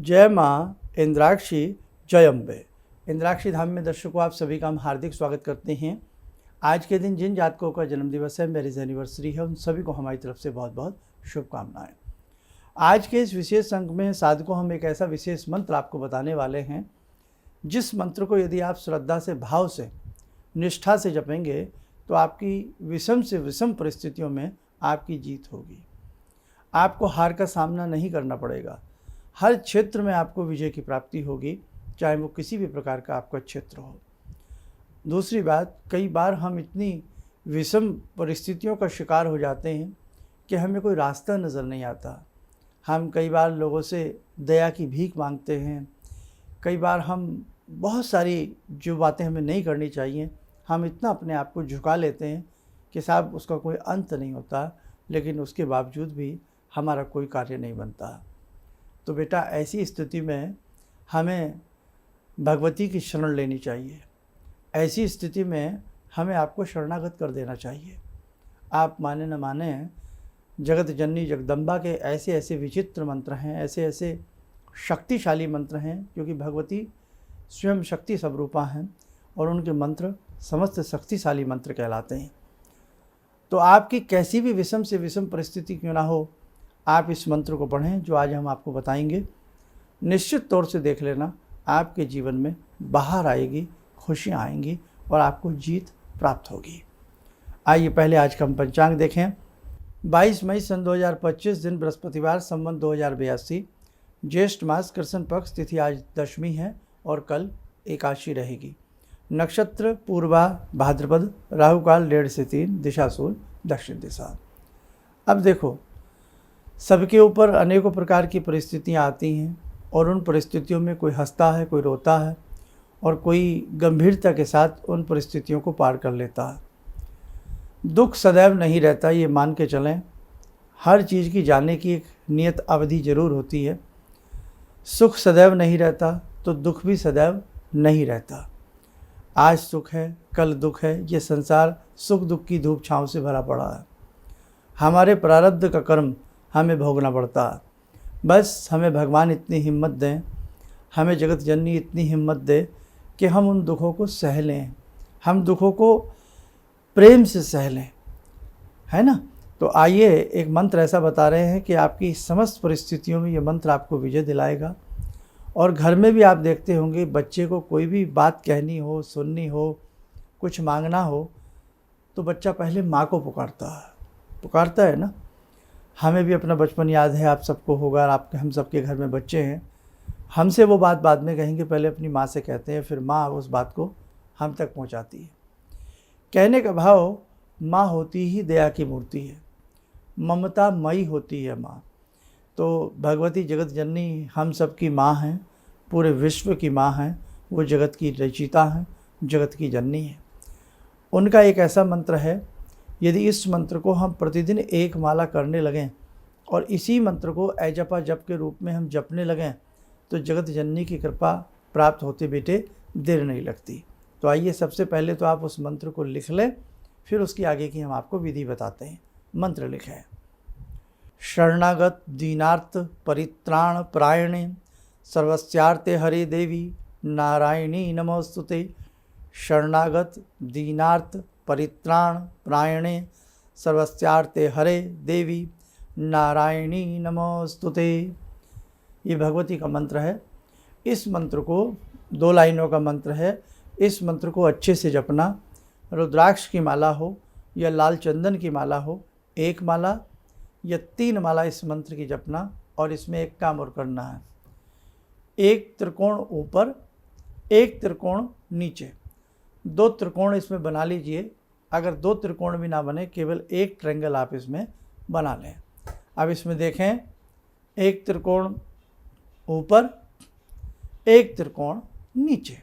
जय माँ इंद्राक्षी जय अम्बे। इंद्राक्षी धाम में दर्शकों आप सभी का हम हार्दिक स्वागत करते हैं। आज के दिन जिन जातकों का जन्म दिवस है, मैरिज एनिवर्सरी है, उन सभी को हमारी तरफ से बहुत बहुत शुभकामनाएं। आज के इस विशेष अंक में साधकों हम एक ऐसा विशेष मंत्र आपको बताने वाले हैं, जिस मंत्र को यदि आप श्रद्धा से, भाव से, निष्ठा से जपेंगे तो आपकी विषम से विषम परिस्थितियों में आपकी जीत होगी। आपको हार का सामना नहीं करना पड़ेगा। हर क्षेत्र में आपको विजय की प्राप्ति होगी, चाहे वो किसी भी प्रकार का आपका क्षेत्र हो। दूसरी बात, कई बार हम इतनी विषम परिस्थितियों का शिकार हो जाते हैं कि हमें कोई रास्ता नज़र नहीं आता। हम कई बार लोगों से दया की भीख मांगते हैं। कई बार हम बहुत सारी जो बातें हमें नहीं करनी चाहिए, हम इतना अपने आप को झुका लेते हैं कि साहब उसका कोई अंत नहीं होता, लेकिन उसके बावजूद भी हमारा कोई कार्य नहीं बनता। तो बेटा, ऐसी स्थिति में हमें भगवती की शरण लेनी चाहिए। ऐसी स्थिति में हमें आपको शरणागत कर देना चाहिए। आप माने न माने, जगत जननी जगदम्बा के ऐसे ऐसे विचित्र मंत्र हैं, ऐसे ऐसे शक्तिशाली मंत्र हैं, क्योंकि भगवती स्वयं शक्ति स्वरूपा हैं और उनके मंत्र समस्त शक्तिशाली मंत्र कहलाते हैं। तो आपकी कैसी भी विषम से विषम परिस्थिति क्यों ना हो, आप इस मंत्र को पढ़ें जो आज हम आपको बताएंगे। निश्चित तौर से देख लेना, आपके जीवन में बाहर आएगी, खुशियाँ आएंगी और आपको जीत प्राप्त होगी। आइए पहले आज का हम पंचांग देखें। 22 मई सन 2025 दिन बृहस्पतिवार, संवत 2082, ज्येष्ठ मास, कृष्ण पक्ष, तिथि आज दशमी है और कल एकादशी रहेगी। नक्षत्र पूर्वा भाद्रपद, राहु काल 1:30 से 3, दिशा सूर्य दक्षिण दिशा। अब देखो, सबके ऊपर अनेकों प्रकार की परिस्थितियाँ आती हैं और उन परिस्थितियों में कोई हंसता है, कोई रोता है और कोई गंभीरता के साथ उन परिस्थितियों को पार कर लेता है। दुख सदैव नहीं रहता, ये मान के चलें। हर चीज़ की जाने की एक नियत अवधि जरूर होती है। सुख सदैव नहीं रहता तो दुख भी सदैव नहीं रहता। आज सुख है, कल दुख है। ये संसार सुख दुख की धूप छाँव से भरा पड़ा है। हमारे प्रारब्ध का कर्म हमें भोगना पड़ता है। बस हमें भगवान इतनी हिम्मत दें, हमें जगत जननी इतनी हिम्मत दे कि हम उन दुखों को सह लें, हम दुखों को प्रेम से सह लें, है ना। तो आइए, एक मंत्र ऐसा बता रहे हैं कि आपकी समस्त परिस्थितियों में ये मंत्र आपको विजय दिलाएगा। और घर में भी आप देखते होंगे, बच्चे को कोई भी बात कहनी हो, सुननी हो, कुछ मांगना हो, तो बच्चा पहले माँ को पुकारता है ना। हमें भी अपना बचपन याद है, आप सबको होगा, आपके हम सबके घर में बच्चे हैं। हमसे वो बात बाद में कहेंगे, पहले अपनी माँ से कहते हैं, फिर माँ उस बात को हम तक पहुँचाती है। कहने का भाव, माँ होती ही दया की मूर्ति है, ममता मई होती है माँ। तो भगवती जगत जननी हम सब की माँ हैं, पूरे विश्व की माँ हैं। वो जगत की रचिता हैं, जगत की जननी है। उनका एक ऐसा मंत्र है, यदि इस मंत्र को हम प्रतिदिन एक माला करने लगें और इसी मंत्र को ऐजपा जप के रूप में हम जपने लगें, तो जगत जननी की कृपा प्राप्त होते बेटे देर नहीं लगती। तो आइए, सबसे पहले तो आप उस मंत्र को लिख लें, फिर उसकी आगे की हम आपको विधि बताते हैं। मंत्र लिखें। शरणागत दीनार्थ परित्राण परायणे, सर्वस्यार्थे हरे देवी नारायणी नमोस्तुते। शरणागत दीनार्थ परित्राण परायणे, सर्वस्यार्थे हरे देवी नारायणी नमोस्तुते। ये भगवती का मंत्र है। इस मंत्र को 2 लाइनों का मंत्र है। इस मंत्र को अच्छे से जपना। रुद्राक्ष की माला हो या लाल चंदन की माला हो, 1 माला या 3 माला इस मंत्र की जपना। और इसमें एक काम और करना है, 1 त्रिकोण ऊपर, 1 त्रिकोण नीचे, 2 त्रिकोण इसमें बना लीजिए। अगर 2 त्रिकोण भी ना बने, केवल 1 ट्रायंगल आप इसमें बना लें। अब इसमें देखें, 1 त्रिकोण ऊपर, 1 त्रिकोण नीचे,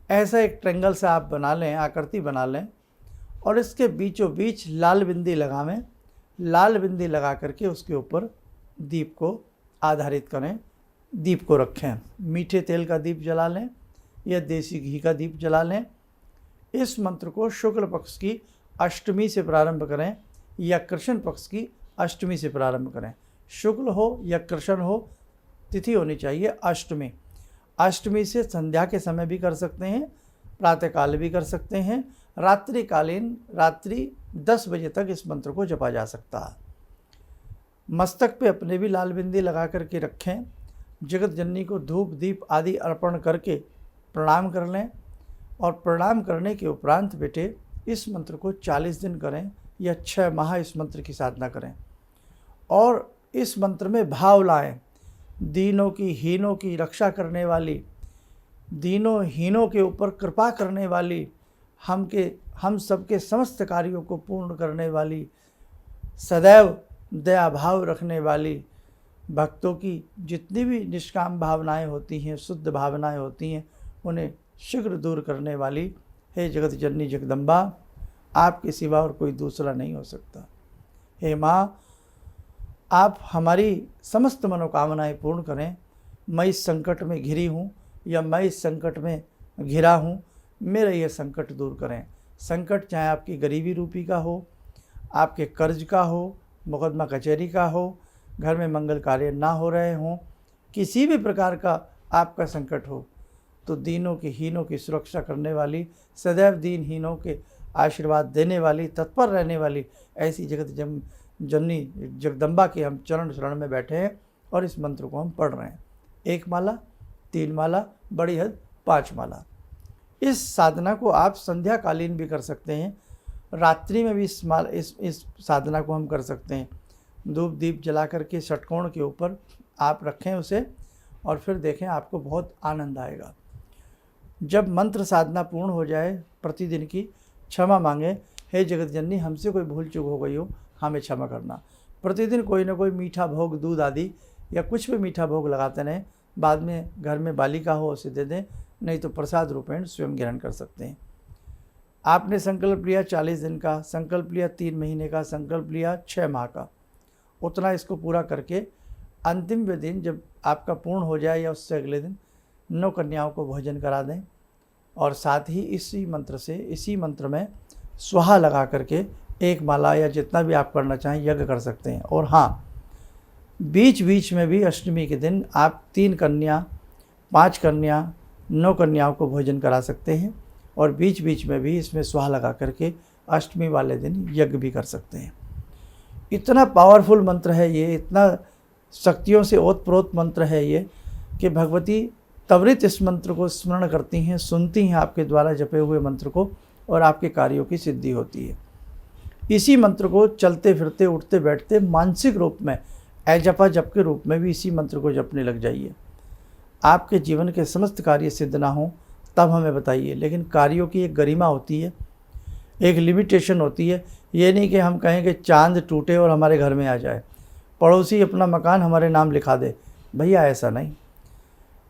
ऐसा एक ट्रायंगल से आप बना लें, आकृति बना लें। और इसके बीचों बीच लाल बिंदी लगावें। लाल बिंदी लगा करके उसके ऊपर दीप को आधारित करें, दीप को रखें। मीठे तेल का दीप जला लें या देसी घी का दीप जला लें। इस मंत्र को शुक्ल पक्ष की अष्टमी से प्रारंभ करें या कृष्ण पक्ष की अष्टमी से प्रारंभ करें। शुक्ल हो या कृष्ण हो, तिथि होनी चाहिए अष्टमी। अष्टमी से संध्या के समय भी कर सकते हैं, प्रातःकाल भी कर सकते हैं, रात्रिकालीन रात्रि 10 बजे तक इस मंत्र को जपा जा सकता है। मस्तक पे अपने भी लाल बिंदी लगा करके रखें। जगत जननी को धूप दीप आदि अर्पण करके प्रणाम कर लें और प्रणाम करने के उपरांत बेटे इस मंत्र को 40 दिन करें या 6 माह इस मंत्र की साधना करें और इस मंत्र में भाव लाएं। दीनों की हीनों की रक्षा करने वाली, दीनों हीनों के ऊपर कृपा करने वाली, हम सबके समस्त कार्यों को पूर्ण करने वाली, सदैव दया भाव रखने वाली, भक्तों की जितनी भी निष्काम भावनाएं होती हैं, शुद्ध भावनाएं होती हैं, उन्हें शीघ्र दूर करने वाली हे जगत जननी जगदम्बा, आपके सिवा और कोई दूसरा नहीं हो सकता। हे माँ, आप हमारी समस्त मनोकामनाएं पूर्ण करें। मैं इस संकट में घिरी हूँ या मैं इस संकट में घिरा हूँ, मेरा यह संकट दूर करें। संकट चाहे आपकी गरीबी रूपी का हो, आपके कर्ज का हो, मुकदमा कचहरी का हो, घर में मंगल कार्य ना हो रहे हों, किसी भी प्रकार का आपका संकट हो, तो दीनों की हीनों की सुरक्षा करने वाली, सदैव दीनहीनों के आशीर्वाद देने वाली, तत्पर रहने वाली ऐसी जगत जननी जगदम्बा के हम चरण शरण में बैठे हैं और इस मंत्र को हम पढ़ रहे हैं। 1 माला, 3 माला, बड़ी हद 5 माला। इस साधना को आप संध्याकालीन भी कर सकते हैं, रात्रि में भी इस साधना को हम कर सकते हैं। धूप दीप जला करके षटकोण के ऊपर आप रखें उसे और फिर देखें, आपको बहुत आनंद आएगा। जब मंत्र साधना पूर्ण हो जाए, प्रतिदिन की क्षमा मांगे, हे जगत जननी हमसे कोई भूल चूक हो गई हो, हमें क्षमा करना। प्रतिदिन कोई ना कोई मीठा भोग, दूध आदि या कुछ भी मीठा भोग लगाते रहें। बाद में घर में बालिका हो उसे दे दें, नहीं तो प्रसाद रूपेण स्वयं ग्रहण कर सकते हैं। आपने संकल्प लिया 40 दिन का, संकल्प लिया 3 महीने का, संकल्प लिया 6 माह का, उतना इसको पूरा करके अंतिम दिन जब आपका पूर्ण हो जाए या उससे अगले दिन 9 कन्याओं को भोजन करा दें और साथ ही इसी मंत्र में स्वाहा लगा करके 1 माला या जितना भी आप करना चाहें यज्ञ कर सकते हैं। और हाँ, बीच बीच में भी अष्टमी के दिन आप 3 कन्या, 5 कन्या, 9 कन्याओं को भोजन करा सकते हैं और बीच बीच में भी इसमें स्वाहा लगा करके अष्टमी वाले दिन यज्ञ भी कर सकते हैं। इतना पावरफुल मंत्र है ये, इतना शक्तियों से ओतप्रोत मंत्र है ये कि भगवती त्वरित इस मंत्र को स्मरण करती हैं, सुनती हैं आपके द्वारा जपे हुए मंत्र को और आपके कार्यों की सिद्धि होती है। इसी मंत्र को चलते फिरते उठते बैठते मानसिक रूप में अजपा जप के रूप में भी इसी मंत्र को जपने लग जाइए। आपके जीवन के समस्त कार्य सिद्ध ना हो तब हमें बताइए, लेकिन कार्यों की एक गरिमा होती है, एक लिमिटेशन होती है। ये नहीं कि हम कहें कि चांद टूटे और हमारे घर में आ जाए, पड़ोसी अपना मकान हमारे नाम लिखा दे, भैया ऐसा नहीं।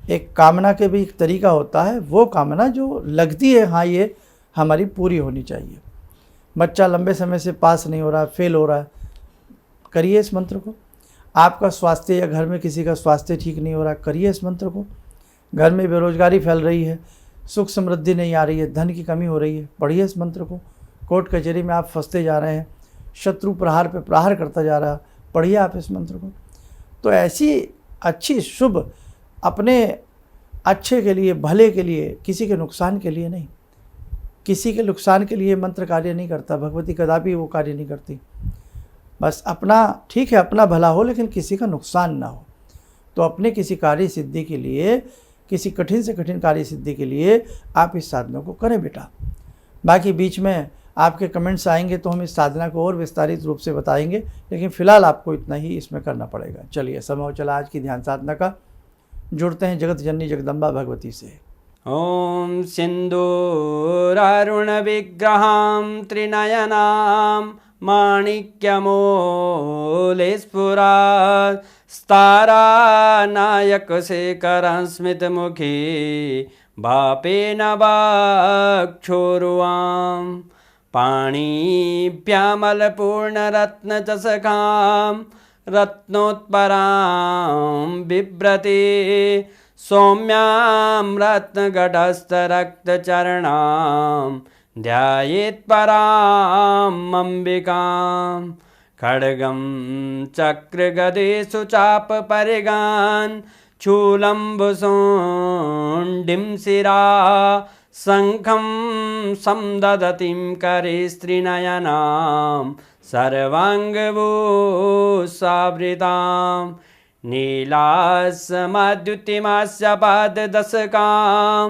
एक कामना के भी एक तरीका होता है, वो कामना जो लगती है हाँ ये हमारी पूरी होनी चाहिए। बच्चा लंबे समय से पास नहीं हो रहा, फेल हो रहा है, करिए इस मंत्र को। आपका स्वास्थ्य या घर में किसी का स्वास्थ्य ठीक नहीं हो रहा, करिए इस मंत्र को। घर में बेरोजगारी फैल रही है, सुख समृद्धि नहीं आ रही है, धन की कमी हो रही है, पढ़िए इस मंत्र को। कोर्ट कचहरी में आप फंसते जा रहे हैं, शत्रु प्रहार पे प्रहार करता जा रहा है, पढ़िए आप इस मंत्र को। तो ऐसी अच्छी शुभ, अपने अच्छे के लिए, भले के लिए, किसी के नुकसान के लिए नहीं। किसी के नुकसान के लिए मंत्र कार्य नहीं करता, भगवती कदापि वो कार्य नहीं करती। बस अपना, ठीक है अपना भला हो लेकिन किसी का नुकसान ना हो। तो अपने किसी कार्य सिद्धि के लिए, किसी कठिन से कठिन कार्य सिद्धि के लिए आप इस साधना को करें बेटा। बाकी बीच में आपके कमेंट्स आएंगे तो हम इस साधना को और विस्तारित रूप से बताएंगे, लेकिन फिलहाल आपको इतना ही इसमें करना पड़ेगा। चलिए, समय हो चला आज की ध्यान साधना का। जुड़ते हैं जगत जननी जगदम्बा भगवती से। ॐ सिन्दूरारुणविग्रहां त्रिनयनां माणिक्यमूलस्फुरात् स्तारानायकशेखरं स्मितमुखी भापेन वाक्छोरुवां पाणिभ्यामलपूर्णरत्नचषकां रत्नोत्परां बिभ्रति सौम्यां रत्नघटस्थरक्तचरणां ध्यायेत् पराम् अम्बिकां खड्गं चक्रगदेषु चापपरिगान् चूलम्बुसुण्डिं शिरा शङ्खं समदधतीं करे स्त्रीनयनां सर्वाङ्गभूषावृतां नीलास्मद्युतिमास्य पाददशकां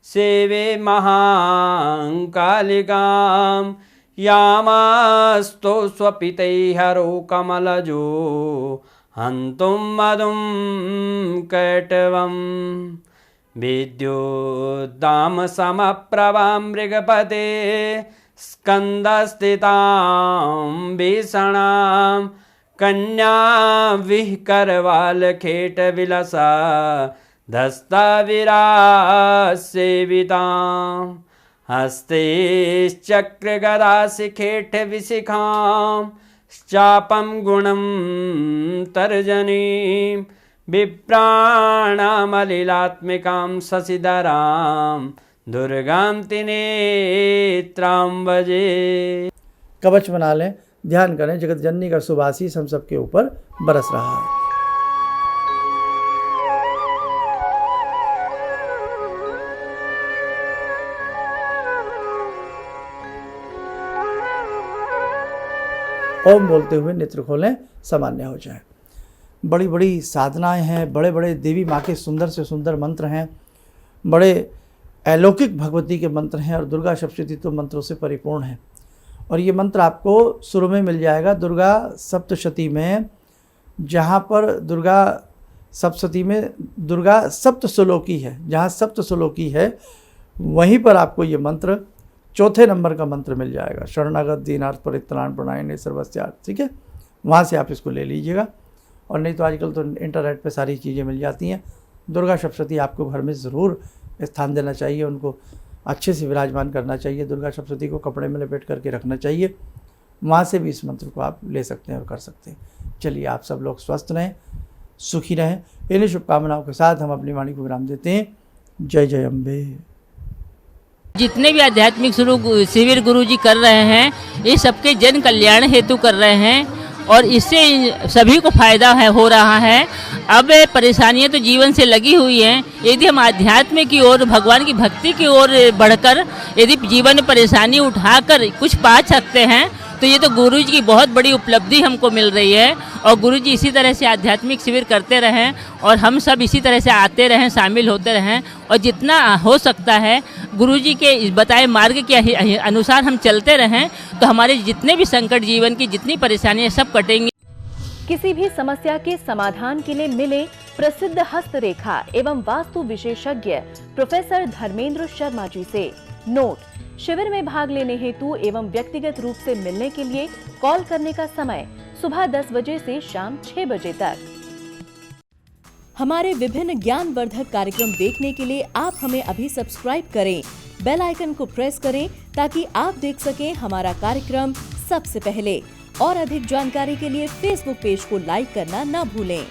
सेवे महाकालिकां यामास्तो स्वपितैहरो कमलजो हन्तुं मधुं कैटवम् विद्युद्दाम समप्रभां मृगपते स्कन्दस्थितां भीषणां कन्या विहकरवालखेटविलसा धस्ताविरासेवितां हस्तेश्चक्रगदाशिखेटविशिखां चापं गुणं तर्जनीं विप्राणामलिलात्मिकां शशिधरां दुर्गां त्रिनेत्रां भजे। कवच बना लें, ध्यान करें, जगत जननी का शुभ आशीष हम सबके ऊपर बरस रहा है। ओम बोलते हुए नेत्र खोलें, सामान्य हो जाए। बड़ी बड़ी साधनाएं हैं, बड़े बड़े देवी माँ के सुंदर से सुंदर मंत्र हैं, बड़े अलौकिक भगवती के मंत्र हैं और दुर्गा सप्तशती तो मंत्रों से परिपूर्ण है। और ये मंत्र आपको शुरू में मिल जाएगा दुर्गा सप्तशती में, जहाँ पर दुर्गा सप्तशती में दुर्गा सप्तश्लोकी है, जहाँ सप्तश्लोकी है वहीं पर आपको ये मंत्र चौथे नंबर का मंत्र मिल जाएगा, शरणागत दीनार्थ परित्राण प्रणायने सर्वस्यार्थ। ठीक है, वहाँ से आप इसको ले लीजिएगा। और नहीं तो आजकल तो इंटरनेट पे सारी चीज़ें मिल जाती हैं। दुर्गा सप्तशती आपको घर में ज़रूर स्थान देना चाहिए, उनको अच्छे से विराजमान करना चाहिए। दुर्गा सप्तशती को कपड़े में लपेट करके रखना चाहिए। वहाँ से भी इस मंत्र को आप ले सकते हैं और कर सकते हैं। चलिए, आप सब लोग स्वस्थ रहें, सुखी रहें। इन्हीं शुभकामनाओं के साथ हम अपनी वाणी को विराम देते हैं। जय जय अम्बे। जितने भी आध्यात्मिक शिविर गुरुजी कर रहे हैं, ये सबके जन कल्याण हेतु कर रहे हैं और इससे सभी को फायदा हो रहा है। अब परेशानियां तो जीवन से लगी हुई हैं, यदि हम आध्यात्म की ओर, भगवान की भक्ति की ओर बढ़कर यदि जीवन में परेशानी उठाकर कुछ पा सकते हैं तो ये तो गुरुजी की बहुत बड़ी उपलब्धि हमको मिल रही है। और गुरुजी इसी तरह से आध्यात्मिक शिविर करते रहें और हम सब इसी तरह से आते रहें, शामिल होते रहें और जितना हो सकता है गुरुजी के बताए मार्ग के अनुसार हम चलते रहें तो हमारे जितने भी संकट, जीवन की जितनी परेशानियां सब कटेंगी। किसी भी समस्या के समाधान के लिए मिले प्रसिद्ध हस्तरेखा एवं वास्तु विशेषज्ञ प्रोफेसर धर्मेंद्र शर्मा जी से। नोट: शिविर में भाग लेने हेतु एवं व्यक्तिगत रूप से मिलने के लिए कॉल करने का समय सुबह 10 बजे से शाम 6 बजे तक। हमारे विभिन्न ज्ञानवर्धक कार्यक्रम देखने के लिए आप हमें अभी सब्सक्राइब करें, बेल आइकन को प्रेस करें ताकि आप देख सकें हमारा कार्यक्रम सबसे पहले। और अधिक जानकारी के लिए फेसबुक पेज को लाइक करना न भूलें।